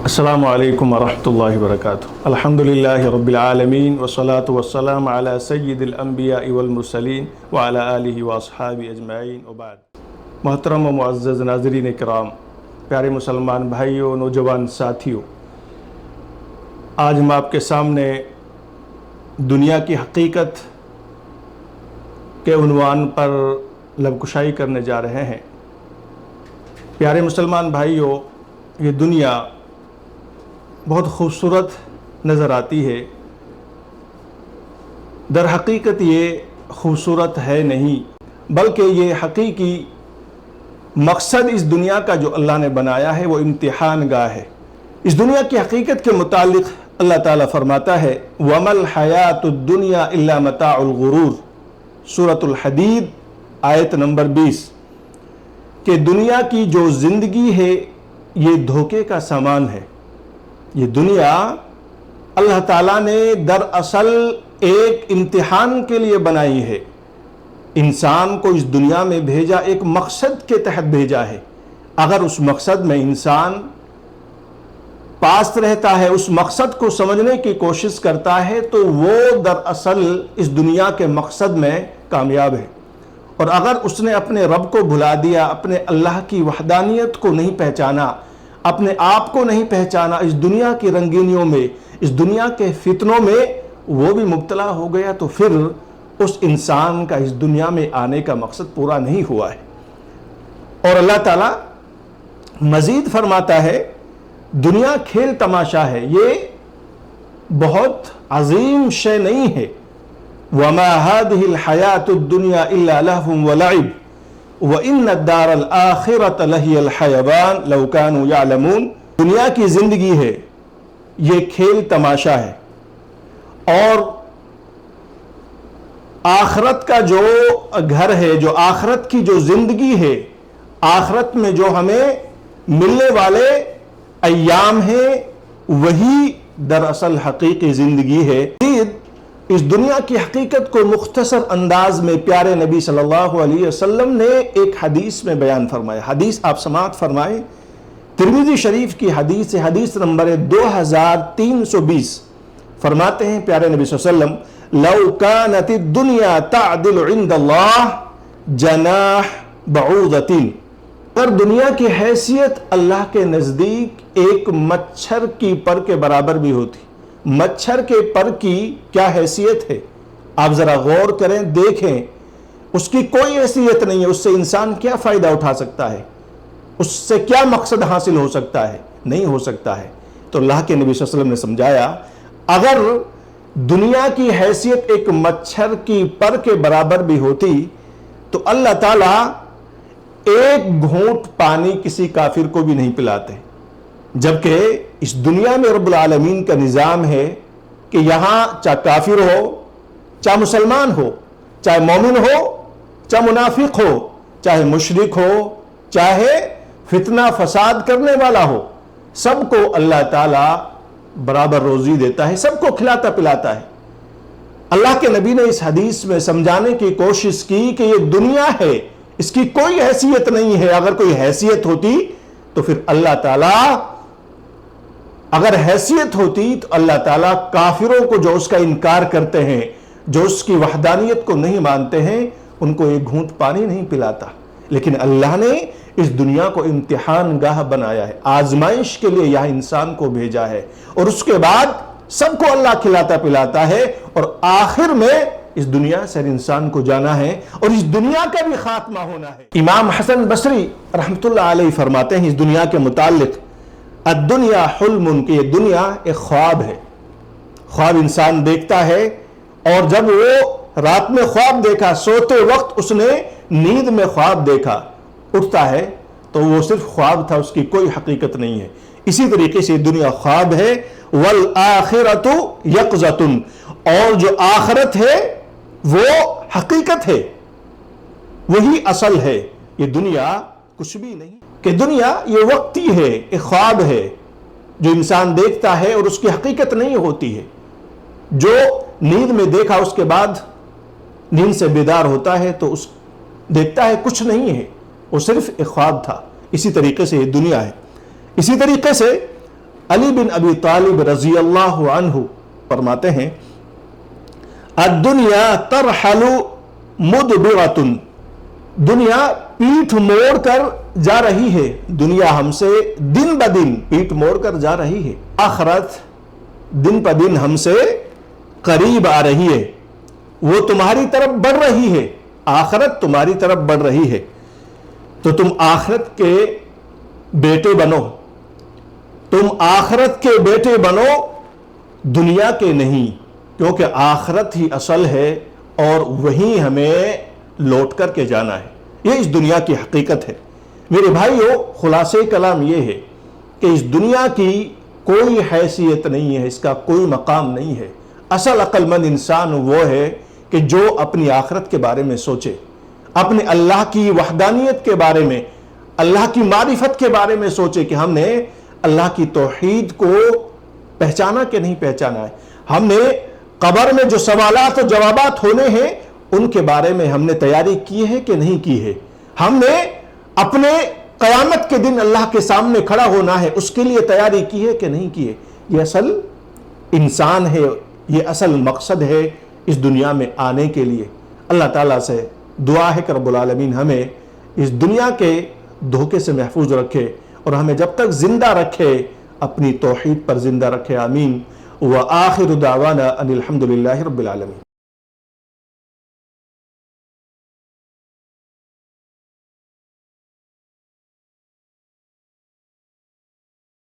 السلام علیکم ورحمۃ اللہ وبرکاتہ۔ الحمدللہ رب العالمین والصلاة والسلام علی سید الانبیاء والمرسلین وعلی آلہ واصحابہ اجمعین وبعد۔ محترم و معزز ناظرین کرام، پیارے مسلمان بھائیوں، نوجوان ساتھیوں، آج ہم آپ کے سامنے دنیا کی حقیقت کے عنوان پر لب کشائی کرنے جا رہے ہیں۔ پیارے مسلمان بھائیوں، یہ دنیا بہت خوبصورت نظر آتی ہے، در حقیقت یہ خوبصورت ہے نہیں، بلکہ یہ حقیقی مقصد اس دنیا کا جو اللہ نے بنایا ہے وہ امتحان گاہ ہے۔ اس دنیا کی حقیقت کے متعلق اللہ تعالیٰ فرماتا ہے وَمَا الْحَيَاةُ الدُّنْيَا إِلَّا مَتَاعُ الْغُرُورِ، سورۃ الحدید آیت نمبر 20، کہ دنیا کی جو زندگی ہے یہ دھوکے کا سامان ہے۔ یہ دنیا اللہ تعالیٰ نے دراصل ایک امتحان کے لیے بنائی ہے۔ انسان کو اس دنیا میں بھیجا ایک مقصد کے تحت بھیجا ہے۔ اگر اس مقصد میں انسان پاس رہتا ہے، اس مقصد کو سمجھنے کی کوشش کرتا ہے، تو وہ دراصل اس دنیا کے مقصد میں کامیاب ہے۔ اور اگر اس نے اپنے رب کو بھلا دیا، اپنے اللہ کی وحدانیت کو نہیں پہچانا، اپنے آپ کو نہیں پہچانا، اس دنیا کی رنگینیوں میں، اس دنیا کے فتنوں میں وہ بھی مبتلا ہو گیا، تو پھر اس انسان کا اس دنیا میں آنے کا مقصد پورا نہیں ہوا ہے۔ اور اللہ تعالیٰ مزید فرماتا ہے دنیا کھیل تماشا ہے، یہ بہت عظیم شے نہیں ہے۔ وَمَا هَذِهِ الْحَيَاةُ الدُّنْيَا إِلَّا لَهْوٌ وَلَعِبٌ وَإِنَّ الدَّارَ الْآخِرَةَ لَهِيَ الْحَيَوَانُ لَوْ كَانُوا يَعْلَمُونَ۔ دنیا کی زندگی ہے، یہ کھیل تماشا ہے، اور آخرت کا جو گھر ہے، جو آخرت کی جو زندگی ہے، آخرت میں جو ہمیں ملنے والے ایام ہیں، وہی دراصل حقیقی زندگی ہے۔ اس دنیا کی حقیقت کو مختصر انداز میں پیارے نبی صلی اللہ علیہ وسلم نے ایک حدیث میں بیان فرمایا۔ حدیث آپ سماعت فرمائیں، ترمذی شریف کی حدیث ہے، حدیث نمبر 2320۔ فرماتے ہیں پیارے نبی صلی اللہ علیہ وسلم لو كانت الدنيا تعدل عند الله جناح بعوضة، اگر دنیا کی حیثیت اللہ کے نزدیک ایک مچھر کی پر کے برابر بھی ہوتی۔ مچھر کے پر کی کیا حیثیت ہے، آپ ذرا غور کریں، دیکھیں، اس کی کوئی حیثیت نہیں ہے۔ اس سے انسان کیا فائدہ اٹھا سکتا ہے، اس سے کیا مقصد حاصل ہو سکتا ہے، نہیں ہو سکتا ہے۔ تو اللہ کے نبی صلی اللہ علیہ وسلم نے سمجھایا اگر دنیا کی حیثیت ایک مچھر کی پر کے برابر بھی ہوتی تو اللہ تعالیٰ ایک گھونٹ پانی کسی کافر کو بھی نہیں پلاتے، جبکہ اس دنیا میں رب العالمین کا نظام ہے کہ یہاں چاہے کافر ہو، چاہے مسلمان ہو، چاہے مومن ہو، چاہے منافق ہو، چاہے مشرک ہو، چاہے فتنہ فساد کرنے والا ہو، سب کو اللہ تعالیٰ برابر روزی دیتا ہے، سب کو کھلاتا پلاتا ہے۔ اللہ کے نبی نے اس حدیث میں سمجھانے کی کوشش کی کہ یہ دنیا ہے، اس کی کوئی حیثیت نہیں ہے۔ اگر کوئی حیثیت ہوتی تو پھر اللہ تعالیٰ، اگر حیثیت ہوتی تو اللہ تعالیٰ کافروں کو جو اس کا انکار کرتے ہیں، جو اس کی وحدانیت کو نہیں مانتے ہیں، ان کو ایک گھونٹ پانی نہیں پلاتا۔ لیکن اللہ نے اس دنیا کو امتحان گاہ بنایا ہے، آزمائش کے لیے یہاں انسان کو بھیجا ہے، اور اس کے بعد سب کو اللہ کھلاتا پلاتا ہے، اور آخر میں اس دنیا سے انسان کو جانا ہے، اور اس دنیا کا بھی خاتمہ ہونا ہے۔ امام حسن بصری رحمۃ اللہ علیہ فرماتے ہیں اس دنیا کے متعلق الدنیا حلم، کہ یہ دنیا ایک خواب ہے۔ خواب انسان دیکھتا ہے، اور جب وہ رات میں خواب دیکھا، سوتے وقت اس نے نیند میں خواب دیکھا، اٹھتا ہے تو وہ صرف خواب تھا، اس کی کوئی حقیقت نہیں ہے۔ اسی طریقے سے دنیا خواب ہے، والآخرۃ یقظۃ، اور جو آخرت ہے وہ حقیقت ہے، وہی اصل ہے۔ یہ دنیا کچھ بھی نہیں، کہ دنیا یہ وقتی ہے، ایک خواب ہے جو انسان دیکھتا ہے اور اس کی حقیقت نہیں ہوتی ہے۔ جو نیند میں دیکھا، اس کے بعد نیند سے بیدار ہوتا ہے تو اس دیکھتا ہے کچھ نہیں ہے، وہ صرف ایک خواب تھا۔ اسی طریقے سے یہ دنیا ہے۔ اسی طریقے سے علی بن ابی طالب رضی اللہ عنہ فرماتے ہیں الدنیا ترحل مدبرۃ، دنیا پیٹھ موڑ کر جا رہی ہے، دنیا ہم سے دن بدن پیٹھ موڑ کر جا رہی ہے، آخرت دن بدن ہم سے قریب آ رہی ہے، وہ تمہاری طرف بڑھ رہی ہے، آخرت تمہاری طرف بڑھ رہی ہے، تو تم آخرت کے بیٹے بنو، تم آخرت کے بیٹے بنو، دنیا کے نہیں، کیونکہ آخرت ہی اصل ہے اور وہیں ہمیں لوٹ کر کے جانا ہے۔ یہ اس دنیا کی حقیقت ہے۔ میرے بھائیو، خلاصہ کلام یہ ہے کہ اس دنیا کی کوئی حیثیت نہیں ہے، اس کا کوئی مقام نہیں ہے۔ اصل عقل مند انسان وہ ہے کہ جو اپنی آخرت کے بارے میں سوچے، اپنے اللہ کی وحدانیت کے بارے میں، اللہ کی معرفت کے بارے میں سوچے کہ ہم نے اللہ کی توحید کو پہچانا کہ نہیں پہچانا ہے، ہم نے قبر میں جو سوالات و جوابات ہونے ہیں ان کے بارے میں ہم نے تیاری کی ہے کہ نہیں کی ہے، ہم نے اپنے قیامت کے دن اللہ کے سامنے کھڑا ہونا ہے اس کے لیے تیاری کی ہے کہ نہیں کی ہے۔ یہ اصل انسان ہے، یہ اصل مقصد ہے اس دنیا میں آنے کے لیے۔ اللہ تعالیٰ سے دعا ہے کہ رب العالمین ہمیں اس دنیا کے دھوکے سے محفوظ رکھے اور ہمیں جب تک زندہ رکھے اپنی توحید پر زندہ رکھے، آمین۔ وآخر دعوانا ان الحمد للہ رب العالمین۔